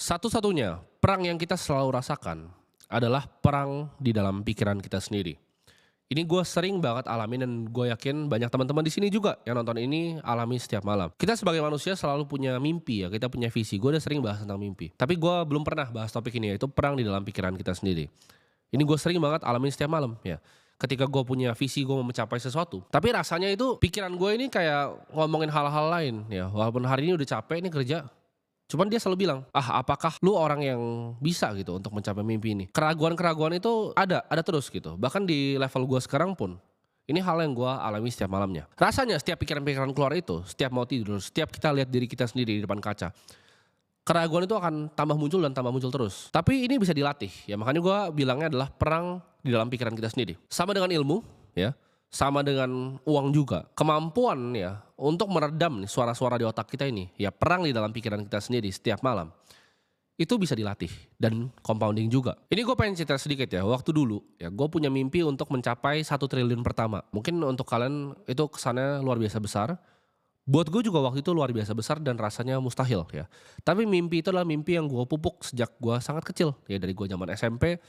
Satu-satunya perang yang kita selalu rasakan adalah perang di dalam pikiran kita sendiri. Ini gue sering banget alamin dan gue yakin banyak teman-teman di sini juga yang nonton ini alami setiap malam. Kita sebagai manusia selalu punya mimpi ya, kita punya visi. Gue udah sering bahas tentang mimpi. Tapi gue belum pernah bahas topik ini, yaitu perang di dalam pikiran kita sendiri. Ini gue sering banget alamin setiap malam ya. Ketika gue punya visi, gue mau mencapai sesuatu. Tapi rasanya itu pikiran gue ini kayak ngomongin hal-hal lain ya. Walaupun hari ini udah capek nih kerja. Cuman dia selalu bilang, apakah lu orang yang bisa gitu untuk mencapai mimpi ini? Keraguan-keraguan itu ada terus gitu. Bahkan di level gue sekarang pun, ini hal yang gue alami setiap malamnya. Rasanya setiap pikiran-pikiran keluar itu, setiap mau tidur, setiap kita lihat diri kita sendiri di depan kaca, keraguan itu akan tambah muncul dan tambah muncul terus. Tapi ini bisa dilatih ya, makanya gue bilangnya adalah perang di dalam pikiran kita sendiri. Sama dengan ilmu ya, sama dengan uang juga. Kemampuan ya untuk meredam nih suara-suara di otak kita ini, ya perang di dalam pikiran kita sendiri setiap malam, itu bisa dilatih dan compounding juga. Ini gue pengen cerita sedikit ya, waktu dulu ya gue punya mimpi untuk mencapai 1 triliun pertama. Mungkin untuk kalian itu kesannya luar biasa besar. Buat gue juga waktu itu luar biasa besar dan rasanya mustahil ya. Tapi mimpi itu adalah mimpi yang gue pupuk sejak gue sangat kecil. Ya dari gue zaman SMP,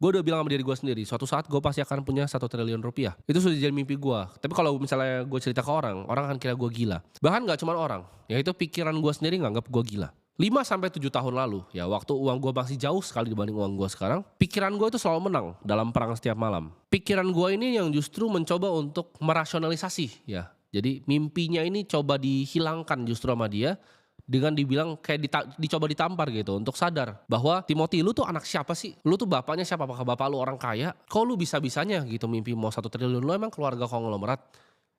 gue udah bilang sama diri gue sendiri, suatu saat gue pasti akan punya 1 triliun rupiah. Itu sudah jadi mimpi gue. Tapi kalau misalnya gue cerita ke orang akan kira gue gila. Bahkan gak cuma orang, ya itu pikiran gue sendiri nganggap gue gila. 5 sampai 7 tahun lalu, ya waktu uang gue masih jauh sekali dibanding uang gue sekarang, pikiran gue itu selalu menang dalam perang setiap malam. Pikiran gue ini yang justru mencoba untuk merasionalisasi ya. Jadi mimpinya ini coba dihilangkan justru sama dia, dengan dibilang kayak dicoba ditampar gitu untuk sadar bahwa Timothy, lu tuh anak siapa sih? Lu tuh bapaknya siapa? Apakah bapak lu orang kaya? Kok lu bisa-bisanya gitu mimpi mau 1 triliun? Lu emang keluarga konglomerat?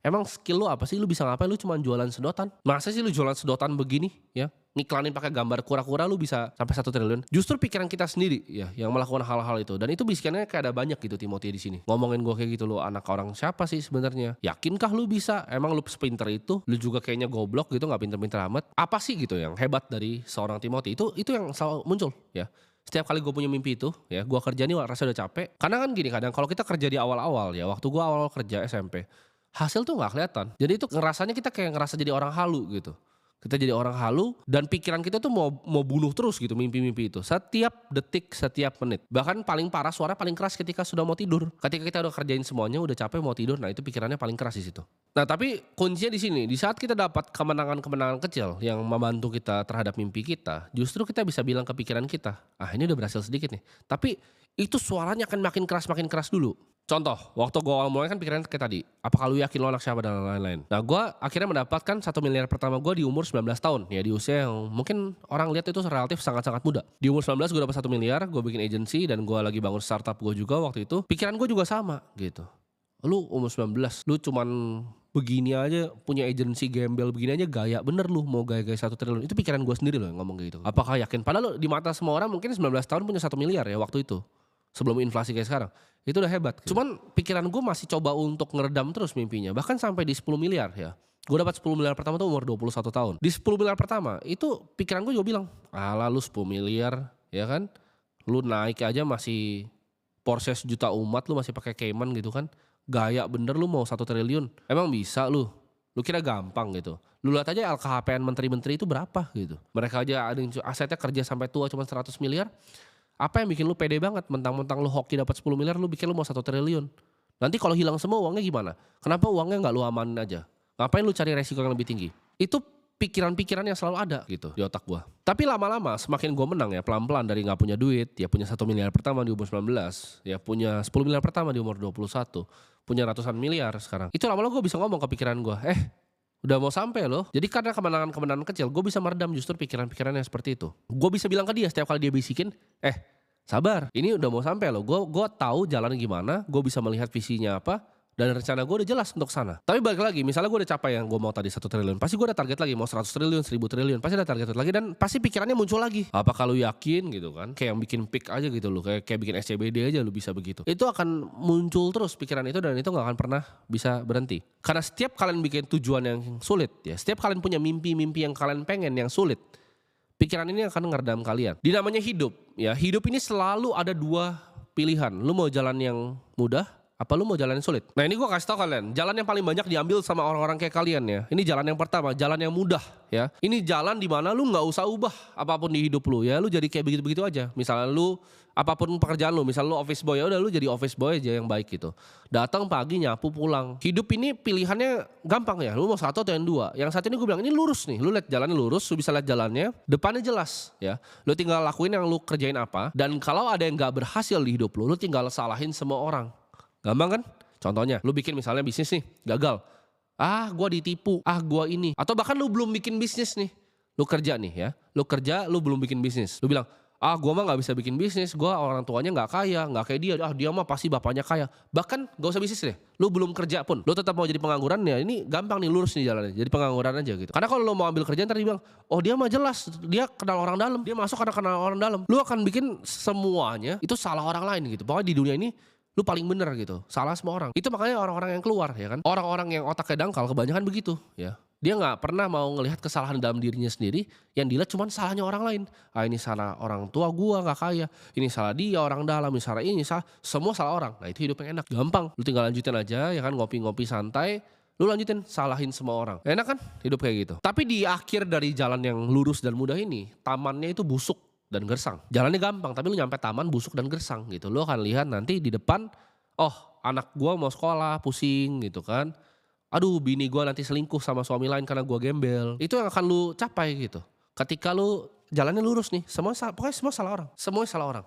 Emang skill lu apa sih? Lu bisa ngapain? Lu cuma jualan sedotan. Masa sih lu jualan sedotan begini ya? Ngiklanin pakai gambar kura-kura lu bisa sampai 1 triliun. Justru pikiran kita sendiri ya yang melakukan hal-hal itu. Dan itu bisikannya kayak ada banyak gitu Timothy di sini. Ngomongin gue kayak gitu, lu anak orang siapa sih sebenarnya? Yakinkah lu bisa? Emang lu sepinter itu? Lu juga kayaknya goblok gitu, nggak pinter-pinter amat. Apa sih gitu yang hebat dari seorang Timothy? Itu yang selalu muncul ya. Setiap kali gue punya mimpi itu ya, gue kerja nih rasanya udah capek. Karena kan gini, kadang kalau kita kerja di awal-awal ya, waktu gue awal kerja SMP, hasil tuh nggak kelihatan. Jadi itu ngerasanya kita kayak ngerasa jadi orang halu gitu. Kita jadi orang halu dan pikiran kita tuh mau bunuh terus gitu mimpi-mimpi itu. Setiap detik, setiap menit. Bahkan paling parah suara paling keras ketika sudah mau tidur. Ketika kita udah kerjain semuanya, udah capek mau tidur, nah itu pikirannya paling keras di situ. Nah, tapi kuncinya di sini, di saat kita dapat kemenangan-kemenangan kecil yang membantu kita terhadap mimpi kita, justru kita bisa bilang ke pikiran kita, ini udah berhasil sedikit nih. Tapi itu suaranya akan makin keras dulu. Contoh, waktu gue awal mulai kan pikirannya kayak tadi, apakah lu yakin lo anak siapa dan lain-lain. Nah gue akhirnya mendapatkan 1 miliar pertama gue di umur 19 tahun. Ya di usia yang mungkin orang lihat itu relatif sangat-sangat muda. Di umur 19 gue dapat 1 miliar, gue bikin agency dan gue lagi bangun startup gue juga waktu itu. Pikiran gue juga sama gitu. Lu umur 19, lu cuman begini aja punya agency gembel begini aja gaya bener lu mau gaya-gaya 1 triliun. Itu pikiran gue sendiri loh yang ngomong kayak gitu. Apakah yakin? Padahal di mata semua orang mungkin 19 tahun punya 1 miliar ya waktu itu. Sebelum inflasi kayak sekarang. Itu udah hebat. Cuman pikiran gue masih coba untuk ngeredam terus mimpinya. Bahkan sampai di 10 miliar ya. Gue dapat 10 miliar pertama tuh umur 21 tahun. Di 10 miliar pertama itu pikiran gue juga bilang, alah lu 10 miliar ya kan. Lu naik aja masih Porsche 1 juta umat, lu masih pakai Cayman gitu kan. Gaya bener lu mau 1 triliun. Emang bisa lu? Lu kira gampang gitu. Lu lihat aja LKHPN menteri-menteri itu berapa gitu. Mereka aja ada yang asetnya kerja sampai tua cuma 100 miliar. Apa yang bikin lu pede banget? Mentang-mentang lu hoki dapat 10 miliar, lu bikin lu mau 1 triliun. Nanti kalau hilang semua uangnya gimana? Kenapa uangnya nggak lu amanin aja? Ngapain lu cari resiko yang lebih tinggi? Itu pikiran-pikiran yang selalu ada gitu di otak gua. Tapi lama-lama semakin gua menang ya, pelan-pelan dari nggak punya duit, ya punya 1 miliar pertama di umur 19, ya punya 10 miliar pertama di umur 21, punya ratusan miliar sekarang. Itu lama-lama gua bisa ngomong ke pikiran gua, udah mau sampai loh. Jadi karena kemenangan-kemenangan kecil, gue bisa meredam justru pikiran-pikiran yang seperti itu. Gue bisa bilang ke dia setiap kali dia bisikin, sabar, ini udah mau sampai loh. Gue tahu jalan gimana, gue bisa melihat visinya apa, dan rencana gue udah jelas untuk sana. Tapi balik lagi, misalnya gue udah capai yang gue mau tadi 1 triliun, pasti gue ada target lagi mau 100 triliun, 1000 triliun, pasti ada target lagi dan pasti pikirannya muncul lagi. Apa kalau yakin gitu kan? Kayak yang bikin pick aja gitu loh, kayak bikin SCBD aja lu bisa begitu. Itu akan muncul terus pikiran itu dan itu nggak akan pernah bisa berhenti. Karena setiap kalian bikin tujuan yang sulit ya, setiap kalian punya mimpi-mimpi yang kalian pengen yang sulit, pikiran ini akan ngeredam kalian. Di namanya hidup ya, hidup ini selalu ada 2 pilihan. Lu mau jalan yang mudah Apa lu mau jalan yang sulit? Nah ini gue kasih tau kalian, jalan yang paling banyak diambil sama orang-orang kayak kalian ya. Ini jalan yang pertama, jalan yang mudah ya. Ini jalan dimana lu gak usah ubah apapun di hidup lu ya. Lu jadi kayak begitu-begitu aja. Misalnya lu, apapun pekerjaan lu, misal lu office boy, ya udah lu jadi office boy aja yang baik gitu. Datang pagi nyapu pulang. Hidup ini pilihannya gampang ya. Lu mau satu atau yang dua. Yang satu ini gue bilang ini lurus nih. Lu lihat jalannya lurus, lu bisa lihat jalannya. Depannya jelas ya. Lu tinggal lakuin yang lu kerjain apa. Dan kalau ada yang gak berhasil di hidup lu tinggal salahin semua orang. Gampang kan? Contohnya, lu bikin misalnya bisnis nih, gagal. Gua ditipu, gua ini. Atau bahkan lu belum bikin bisnis nih. Lu kerja nih ya, lu belum bikin bisnis. Lu bilang, gua mah gak bisa bikin bisnis, gua orang tuanya gak kaya, gak kayak dia. Dia mah pasti bapaknya kaya. Bahkan gak usah bisnis deh, lu belum kerja pun. Lu tetap mau jadi pengangguran ya, ini gampang nih lurus nih jalannya. Jadi pengangguran aja gitu. Karena kalau lu mau ambil kerjaan ntar dia bilang, dia mah jelas, dia kenal orang dalam. Dia masuk karena kenal orang dalam. Lu akan bikin semuanya itu salah orang lain gitu. Pokoknya di dunia ini lu paling bener gitu, salah semua orang. Itu makanya orang-orang yang keluar ya kan, orang-orang yang otaknya dangkal kebanyakan begitu ya. Dia nggak pernah mau ngelihat kesalahan dalam dirinya sendiri, yang dilihat cuma salahnya orang lain. Ini salah orang tua gua nggak kaya, ini salah dia orang dalam, ini salah ini, salah semua salah orang. Nah itu hidup yang enak, gampang. Lu tinggal lanjutin aja ya kan, ngopi-ngopi santai. Lu lanjutin, salahin semua orang. Enak kan hidup kayak gitu. Tapi di akhir dari jalan yang lurus dan mudah ini, tamannya itu busuk dan gersang. Jalannya gampang, tapi lu nyampe taman busuk dan gersang gitu. Lu akan lihat nanti di depan, anak gua mau sekolah pusing gitu kan. Aduh bini gua nanti selingkuh sama suami lain karena gua gembel. Itu yang akan lu capai gitu. Ketika lu jalannya lurus nih, pokoknya semua salah orang. Semuanya salah orang.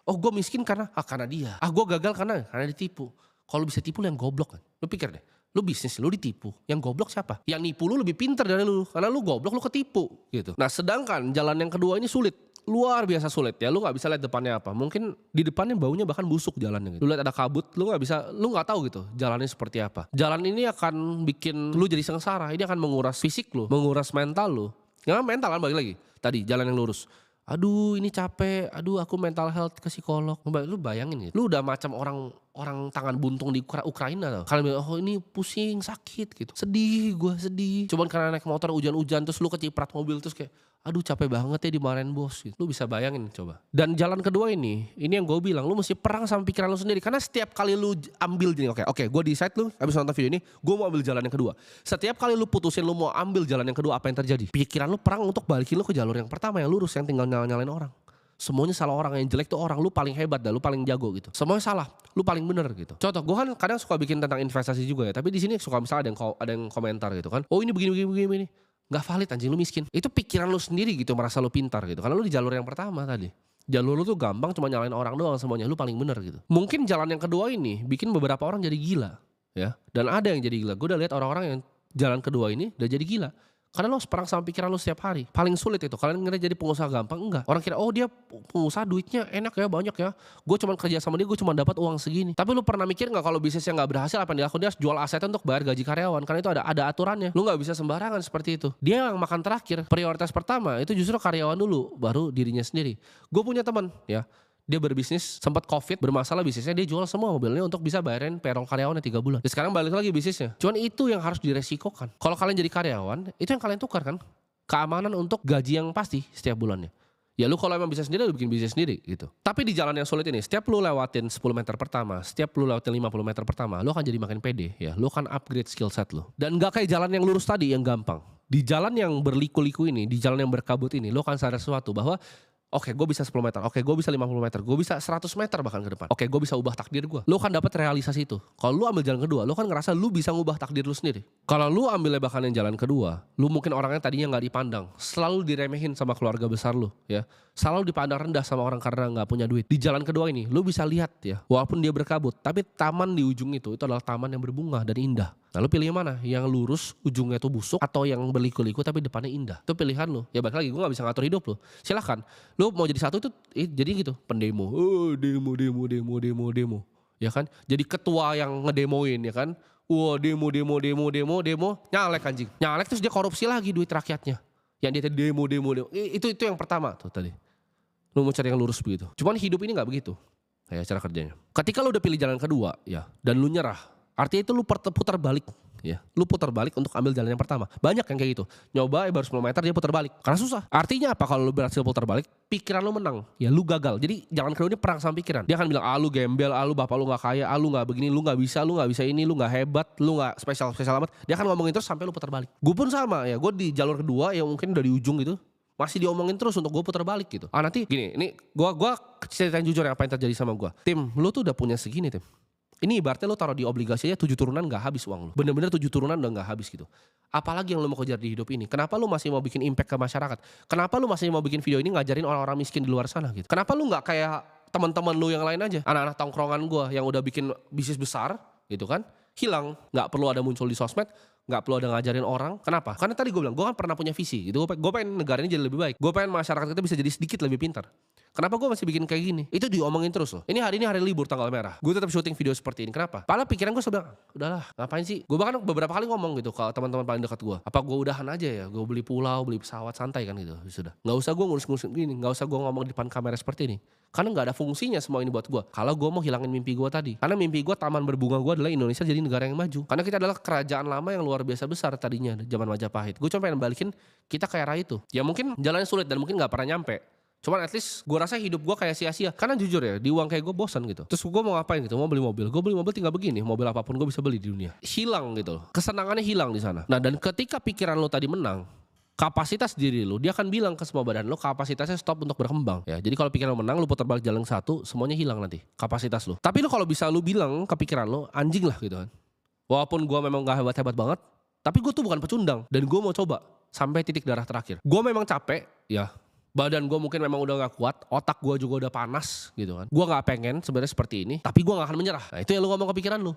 Gua miskin karena dia. Gua gagal karena ditipu. Kalau bisa tipu lu yang goblok kan. Lu pikir deh. Lu bisnis, lu ditipu. Yang goblok siapa? Yang nipu lu lebih pintar dari lu. Karena lu goblok, lu ketipu gitu. Nah sedangkan jalan yang kedua ini sulit. Luar biasa sulit ya, lu gak bisa lihat depannya apa. Mungkin di depannya baunya bahkan busuk jalannya gitu. Lu lihat ada kabut, lu gak tahu gitu jalannya seperti apa. Jalan ini akan bikin lu jadi sengsara. Ini akan menguras fisik lu, menguras mental lu. Ya mental kan balik lagi. Tadi jalan yang lurus. Aduh ini capek, aku mental health ke psikolog. Lu bayangin gitu. Lu udah macam orang tangan buntung di Ukraina tau. Kalian bilang, ini pusing, sakit gitu. Sedih, gue sedih. Cuman karena naik motor hujan-hujan terus lu keciprat mobil terus kayak, aduh capek banget ya dimarahin bos gitu. Lu bisa bayangin coba. Dan jalan kedua ini yang gue bilang, lu mesti perang sama pikiran lu sendiri. Karena setiap kali lu ambil gini, oke, gue decide lu habis nonton video ini, gue mau ambil jalan yang kedua. Setiap kali lu putusin lu mau ambil jalan yang kedua, apa yang terjadi? Pikiran lu perang untuk balikin lu ke jalur yang pertama yang lurus, yang tinggal nyalain orang. Semuanya salah orang, yang jelek tuh orang, lu paling hebat dah, lu paling jago gitu. Semuanya salah, lu paling bener gitu. Contoh, gue kan kadang suka bikin tentang investasi juga ya, tapi di sini suka misalnya ada yang komentar gitu kan. Ini begini. Gak valid anjing, lu miskin. Itu pikiran lu sendiri gitu, merasa lu pintar gitu. Karena lu di jalur yang pertama tadi. Jalur lu tuh gampang, cuma nyalain orang doang semuanya, lu paling bener gitu. Mungkin jalan yang kedua ini bikin beberapa orang jadi gila ya. Dan ada yang jadi gila. Gue udah lihat orang-orang yang jalan kedua ini udah jadi gila. Karena lo harus perang sama pikiran lo setiap hari. Paling sulit itu. Kalian ngira jadi pengusaha gampang? Enggak. Orang kira, dia pengusaha duitnya enak ya, banyak ya. Gue cuma kerja sama dia, gue cuma dapat uang segini. Tapi lu pernah mikir gak kalau bisnisnya gak berhasil, apa yang dilakukan? Dia harus jual asetnya untuk bayar gaji karyawan. Karena itu ada aturannya. Lu gak bisa sembarangan seperti itu. Dia yang makan terakhir. Prioritas pertama itu justru karyawan dulu, baru dirinya sendiri. Gue punya teman ya. Dia berbisnis, sempat covid, bermasalah bisnisnya, dia jual semua mobilnya untuk bisa bayarin payroll karyawannya 3 bulan. Dan sekarang balik lagi bisnisnya. Cuman itu yang harus diresikokan. Kalau kalian jadi karyawan, itu yang kalian tukar kan. Keamanan untuk gaji yang pasti setiap bulannya. Ya lu kalau emang bisa sendiri, lu bikin bisnis sendiri gitu. Tapi di jalan yang sulit ini, setiap lu lewatin 10 meter pertama, setiap lu lewatin 50 meter pertama, lu akan jadi makin pede ya. Lu akan upgrade skill set lu. Dan gak kayak jalan yang lurus tadi yang gampang. Di jalan yang berliku-liku ini, di jalan yang berkabut ini, lu akan sadar sesuatu bahwa oke, gue bisa 10 meter, oke gue bisa 50 meter, gue bisa 100 meter bahkan ke depan. Oke, gue bisa ubah takdir gue. Lu kan dapat realisasi itu. Kalau lu ambil jalan kedua, lu kan ngerasa lu bisa ngubah takdir lu sendiri. Kalau lu ambilnya bahkan yang jalan kedua, lu mungkin orangnya tadinya gak dipandang, selalu diremehin sama keluarga besar lu ya. Selalu dipandang rendah sama orang karena gak punya duit. Di jalan kedua ini, lu bisa lihat ya, walaupun dia berkabut, tapi taman di ujung itu adalah taman yang berbunga dan indah. Nah lu pilih yang mana? Yang lurus, ujungnya tuh busuk, atau yang berliku-liku tapi depannya indah? Itu pilihan lu. Ya balik lagi, gue gak bisa ngatur hidup lu. Silahkan. Lu mau jadi satu itu jadi gitu, pendemo. Demo. Ya kan? Jadi ketua yang ngedemoin ya kan? Demo. Nyalek anjing. Nyalek terus dia korupsi lagi duit rakyatnya. Yang dia demo. Itu yang pertama tuh tadi. Lu mau cari yang lurus begitu. Cuman hidup ini gak begitu. Ya cara kerjanya. Ketika lu udah pilih jalan kedua ya, dan lu nyerah. Artinya itu lu putar balik ya. Lu putar balik untuk ambil jalan yang pertama. Banyak yang kayak gitu. Nyoba baru 10 meter dia putar balik. Karena susah. Artinya apa kalau lu berhasil putar balik? Pikiran lu menang. Ya lu gagal. Jadi jalan kedua ini perang sama pikiran. Dia akan bilang, lu gembel, lu bapak lu gak kaya, lu gak begini, lu gak bisa ini, lu gak hebat, lu gak spesial amat. Dia akan ngomongin terus sampai lu putar balik. Gue pun sama ya. Gue di jalur kedua yang mungkin udah di ujung gitu. Masih diomongin terus untuk gue putar balik gitu. Nanti gini, ini gue ceritain jujur ya apa yang terjadi sama gue. Tim, lu tuh udah punya segini Tim. Ini ibaratnya lo taruh di obligasi aja 7 turunan gak habis uang lo. Bener-bener 7 turunan udah gak habis gitu. Apalagi yang lo mau kejar di hidup ini. Kenapa lo masih mau bikin impact ke masyarakat? Kenapa lo masih mau bikin video ini ngajarin orang-orang miskin di luar sana gitu? Kenapa lo gak kayak teman-teman lo yang lain aja? Anak-anak tongkrongan gue yang udah bikin bisnis besar gitu kan. Hilang. Gak perlu ada muncul di sosmed. Gak perlu ada ngajarin orang. Kenapa? Karena tadi gue bilang, gue kan pernah punya visi gitu. Gue pengen negara ini jadi lebih baik. Gue pengen masyarakat kita bisa jadi sedikit lebih pintar. Kenapa gue masih bikin kayak gini? Itu diomongin terus loh. Ini hari libur tanggal merah. Gue tetap syuting video seperti ini. Kenapa? Padahal pikiran gue sebenernya, udahlah ngapain sih? Gue bahkan beberapa kali ngomong gitu ke teman-teman paling dekat gue. Apa gue udahan aja ya? Gue beli pulau, beli pesawat santai kan gitu. Sudah. Gak usah gue ngurus-ngurus gini. Gak usah gue ngomong di depan kamera seperti ini. Karena gak ada fungsinya semua ini buat gue. Kalau gue mau hilangin mimpi gue tadi. Karena mimpi gue taman berbunga gue adalah Indonesia jadi negara yang maju. Karena kita adalah kerajaan lama yang luar biasa besar tadinya zaman Majapahit. Gue cuma pengen balikin kita ke era itu. Ya mungkin jalannya sulit dan mungkin gak pernah nyampe. Cuman at least gue rasa hidup gue kayak sia-sia. Karena jujur ya, di uang kayak gue bosan gitu. Terus gue mau ngapain gitu, mau beli mobil. Gue beli mobil tinggal begini, mobil apapun gue bisa beli di dunia. Hilang gitu loh, kesenangannya hilang di sana. Nah dan ketika pikiran lo tadi menang, kapasitas diri lo, dia akan bilang ke semua badan lo kapasitasnya stop untuk berkembang. Ya, jadi kalau pikiran lo menang, lo putar balik jalan satu, semuanya hilang nanti kapasitas lo. Tapi lo kalau bisa lo bilang ke pikiran lo, anjing lah gitu kan. Walaupun gue memang gak hebat-hebat banget, tapi gue tuh bukan pecundang. Dan gue mau coba sampai titik darah terakhir. Gue memang capek ya. Badan gue mungkin memang udah gak kuat, otak gue juga udah panas gitu kan. Gue gak pengen sebenarnya seperti ini, tapi gue gak akan menyerah. Nah itu yang lu ngomong ke pikiran lu.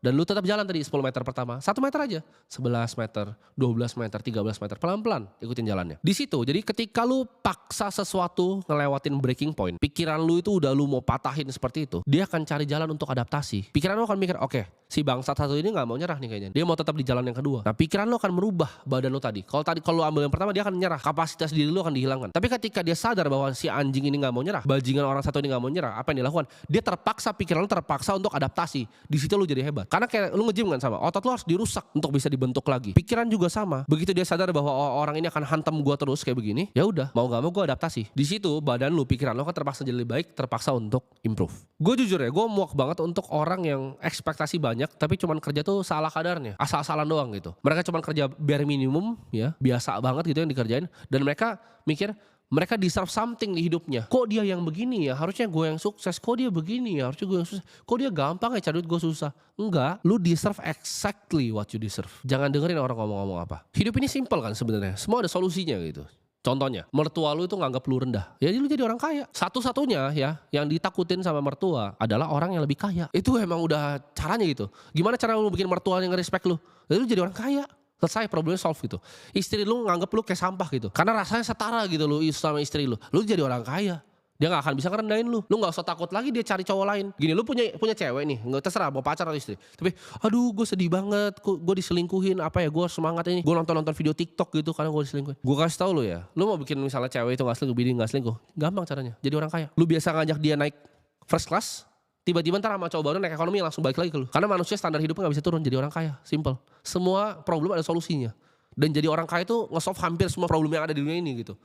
Dan lu tetap jalan tadi 10 meter pertama, 1 meter aja. 11 meter, 12 meter, 13 meter, pelan-pelan ikutin jalannya. Di situ, jadi ketika lu paksa sesuatu ngelewatin breaking point, pikiran lu itu udah lu mau patahin seperti itu, dia akan cari jalan untuk adaptasi. Pikiran lu akan mikir, oke, si bangsat satu ini gak mau nyerah nih kayaknya. Dia mau tetap di jalan yang kedua. Nah pikiran lu akan merubah badan lu tadi. Kalau lu ambil yang pertama, dia akan nyerah. Kapasitas diri lu akan dihilangkan. Tapi ketika dia sadar bahwa si anjing ini gak mau nyerah, bajingan orang satu ini gak mau nyerah, apa yang dilakukan? Dia terpaksa, pikiran lu terpaksa untuk adaptasi. Di situ lu jadi hebat. Karena kayak lu nge-gym kan sama, otot lu harus dirusak untuk bisa dibentuk lagi. Pikiran juga sama. Begitu dia sadar bahwa orang ini akan hantam gua terus kayak begini, ya udah, mau gak mau gua adaptasi. Di situ badan lu, pikiran lu kan terpaksa jadi lebih baik, terpaksa untuk improve. Gue jujur ya, gue muak banget untuk orang yang ekspektasi banyak tapi cuman kerja tuh salah kadarnya, asal-asalan doang gitu. Mereka cuman kerja bare minimum ya, biasa banget gitu yang dikerjain, dan mereka mikir mereka deserve something di hidupnya. Kok dia yang begini ya, harusnya gue yang sukses. Kok dia begini ya, harusnya gue yang sukses. Kok dia gampang ya, cari duit gue susah. Enggak, lu deserve exactly what you deserve. Jangan dengerin orang ngomong-ngomong apa. Hidup ini simple kan sebenarnya, semua ada solusinya gitu. Contohnya, mertua lu itu nganggap lu rendah, ya lu jadi orang kaya. Satu-satunya ya yang ditakutin sama mertua adalah orang yang lebih kaya. Itu emang udah caranya gitu. Gimana cara lu bikin mertua yang nge-respect lu? Ya lu jadi orang kaya. Selesai, problemnya solve gitu. Istri lu nganggep lu kayak sampah gitu. Karena rasanya setara gitu lu sama istri lu. Lu jadi orang kaya. Dia gak akan bisa ngerendahin lu. Lu gak usah takut lagi dia cari cowok lain. Gini, lu punya cewek nih, gak terserah mau pacar atau istri. Tapi aduh gue sedih banget, gue diselingkuhin, apa ya, gue semangat ini. Gue nonton video TikTok gitu karena gue diselingkuhin. Gue kasih tau lu ya, lu mau bikin misalnya cewek itu gak selingkuh, bini gak selingkuh, gampang caranya, jadi orang kaya. Lu biasa ngajak dia naik first class, tiba-tiba ntar sama cowok baru naik ekonomi langsung balik lagi ke lu. Karena manusia standar hidupnya gak bisa turun, jadi orang kaya, simple. Semua problem ada solusinya. Dan jadi orang kaya itu nge-solve hampir semua problem yang ada di dunia ini gitu.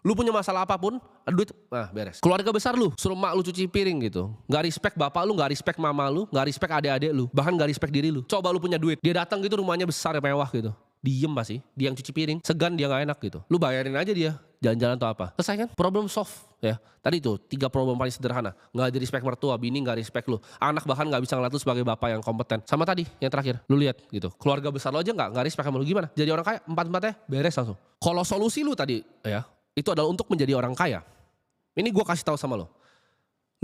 Lu punya masalah apapun, ada duit, nah beres. Keluarga besar lu, suruh mak lu cuci piring gitu. Gak respect bapak lu, gak respect mama lu, gak respect adik-adik lu. Bahkan gak respect diri lu. Coba lu punya duit, dia datang gitu rumahnya besar mewah gitu. Diem pasti, dia yang cuci piring, segan dia gak enak gitu. Lu bayarin aja dia, jalan-jalan atau apa. Selesai kan? Problem solve ya. Tadi tuh 3 problem paling sederhana. Gak di respect mertua, bini gak respect lu. Anak bahkan gak bisa ngeliat lu sebagai bapak yang kompeten. Sama tadi yang terakhir, lu lihat gitu. Keluarga besar lu aja gak respect sama lu, gimana? Jadi orang kaya, 4-4-nya beres langsung. Kalau solusi lu tadi ya, itu adalah untuk menjadi orang kaya. Ini gue kasih tahu sama lo.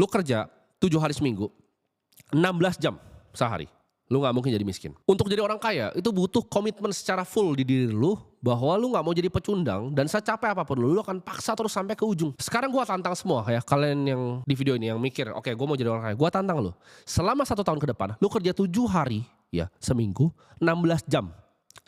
Lu kerja 7 hari seminggu, 16 jam sehari. Lu gak mungkin jadi miskin. Untuk jadi orang kaya itu butuh komitmen secara full di diri lu, bahwa lu gak mau jadi pecundang, dan secapek apapun lu akan paksa terus sampai ke ujung. Sekarang gue tantang semua ya, kalian yang di video ini yang mikir, oke, gue mau jadi orang kaya. Gue tantang lu. Selama 1 tahun ke depan, lu kerja 7 hari ya seminggu, 16 jam.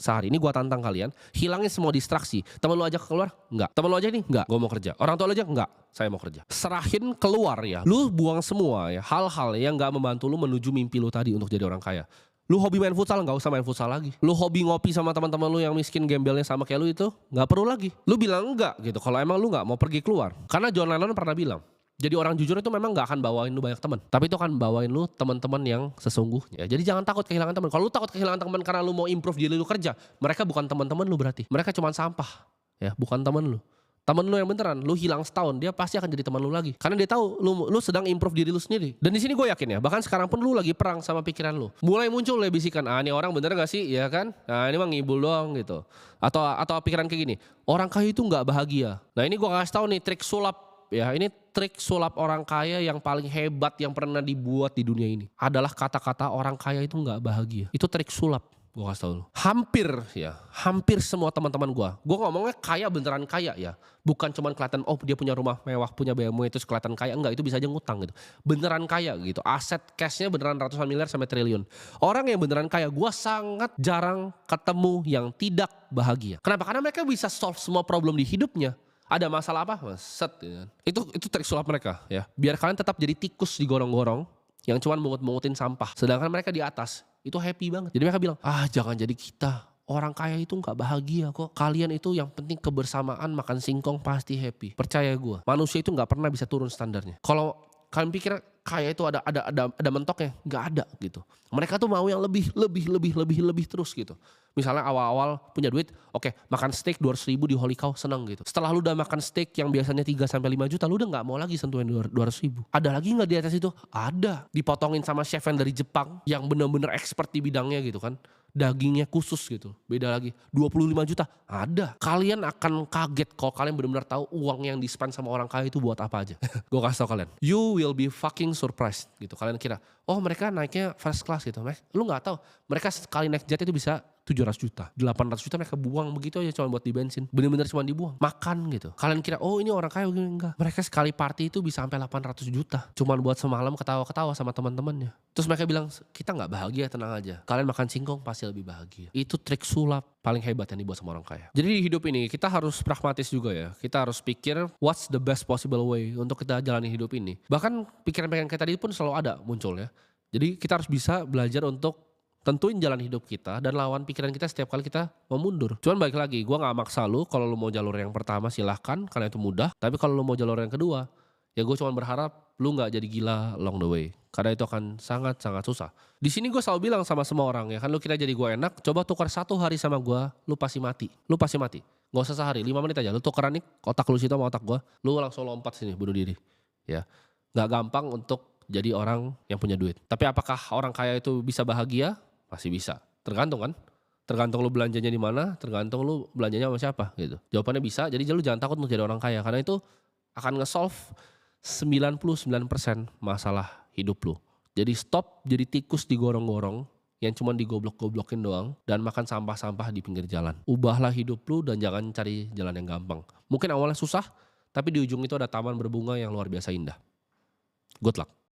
Sehari ini gue tantang kalian, hilangin semua distraksi. Temen lu ajak keluar? Enggak. Temen lu aja nih? Enggak. Gue mau kerja. Orang tua lu aja? Enggak. Saya mau kerja. Serahin keluar ya. Lu buang semua ya hal-hal yang gak membantu lu menuju mimpi lu tadi untuk jadi orang kaya. Lu hobi main futsal, nggak usah main futsal lagi. Lu hobi ngopi sama teman-teman lu yang miskin gembelnya sama kayak lu itu, nggak perlu lagi. Lu bilang enggak gitu kalau emang lu nggak mau pergi keluar. Karena John Lennon pernah bilang, jadi orang jujur itu memang nggak akan bawain lu banyak teman, tapi itu akan bawain lu teman-teman yang sesungguhnya. Jadi jangan takut kehilangan teman. Kalau lu takut kehilangan teman karena lu mau improve diri lu kerja, mereka bukan teman-teman lu berarti. Mereka cuma sampah, ya, bukan teman lu. Temen lu yang beneran, lu hilang setahun, dia pasti akan jadi teman lu lagi. Karena dia tahu lu sedang improve diri lu sendiri. Dan di sini gue yakin ya, bahkan sekarang pun lu lagi perang sama pikiran lu. Mulai muncul ya bisikan, ini orang bener gak sih, ya kan? Nah ini mah ngibul doang gitu. Atau pikiran kayak gini, orang kaya itu nggak bahagia. Nah ini gue kasih tahu nih trik sulap. Ya ini trik sulap orang kaya yang paling hebat yang pernah dibuat di dunia ini. Adalah kata-kata orang kaya itu gak bahagia. Itu trik sulap. Gue kasih tau lu. Hampir semua teman-teman gue ngomongnya kaya beneran kaya ya. Bukan cuman kelihatan dia punya rumah mewah, punya BMW itu kelihatan kaya. Enggak, itu bisa aja ngutang gitu. Beneran kaya gitu. Aset cashnya beneran ratusan miliar sampai triliun. Orang yang beneran kaya, gue sangat jarang ketemu yang tidak bahagia. Kenapa? Karena mereka bisa solve semua problem di hidupnya. Ada masalah apa? Set gitu. Itu trik sulap mereka ya. Biar kalian tetap jadi tikus di gorong-gorong yang cuman mungut-mungutin sampah. Sedangkan mereka di atas itu happy banget. Jadi mereka bilang, jangan jadi kita. Orang kaya itu gak bahagia kok. Kalian itu yang penting kebersamaan, makan singkong pasti happy. Percaya gue, manusia itu gak pernah bisa turun standarnya. Kalau kalian pikir kaya itu ada mentoknya, gak ada gitu. Mereka tuh mau yang lebih terus gitu. Misalnya awal-awal punya duit, oke, makan steak 200 ribu di Holy Cow, seneng gitu. Setelah lu udah makan steak yang biasanya 3-5 juta, lu udah gak mau lagi sentuhin 200 ribu. Ada lagi gak di atas itu? Ada. Dipotongin sama chef yang dari Jepang, yang bener-bener expert di bidangnya gitu kan. Dagingnya khusus gitu, beda lagi 25 juta, ada. Kalian akan kaget kalau kalian benar-benar tahu uang yang di-spend sama orang kaya itu buat apa aja. Gue kasih tau kalian, you will be fucking surprised gitu. Kalian kira, mereka naiknya first class gitu. Lu gak tahu, mereka sekali naik jet itu bisa 700 juta, 800 juta mereka buang begitu aja cuma buat di bensin. Bener-bener cuma dibuang, makan gitu. Kalian kira, ini orang kaya, enggak. Mereka sekali party itu bisa sampai 800 juta. Cuma buat semalam ketawa-ketawa sama teman-temannya. Terus mereka bilang, kita gak bahagia, tenang aja. Kalian makan singkong pasti lebih bahagia. Itu trik sulap paling hebat yang dibuat sama orang kaya. Jadi di hidup ini kita harus pragmatis juga ya. Kita harus pikir what's the best possible way untuk kita jalani hidup ini. Bahkan pikiran-pikiran kayak tadi pun selalu ada muncul ya. Jadi kita harus bisa belajar untuk tentuin jalan hidup kita dan lawan pikiran kita setiap kali kita mau mundur. Cuman balik lagi, gue gak maksa lu. Kalau lu mau jalur yang pertama silahkan, karena itu mudah. Tapi kalau lu mau jalur yang kedua, ya gue cuma berharap lu gak jadi gila along the way. Karena itu akan sangat-sangat susah. Di sini gue selalu bilang sama semua orang ya kan, lu kira jadi gue enak, coba tukar 1 hari sama gue, lu pasti mati. Gak usah sehari, 5 menit aja. Lu tukeran nih otak lu situ sama otak gue, lu langsung lompat sini bunuh diri. Ya, gak gampang untuk jadi orang yang punya duit. Tapi apakah orang kaya itu bisa bahagia? Pasti bisa. Tergantung kan? Tergantung lu belanjanya di mana, tergantung lu belanjanya sama siapa gitu. Jawabannya bisa, jadi lu jangan takut untuk jadi orang kaya karena itu akan nge-solve 99% masalah hidup lu. Jadi stop jadi tikus di gorong-gorong yang cuma digoblok-goblokin doang dan makan sampah-sampah di pinggir jalan. Ubahlah hidup lu dan jangan cari jalan yang gampang. Mungkin awalnya susah, tapi di ujung itu ada taman berbunga yang luar biasa indah. Good luck.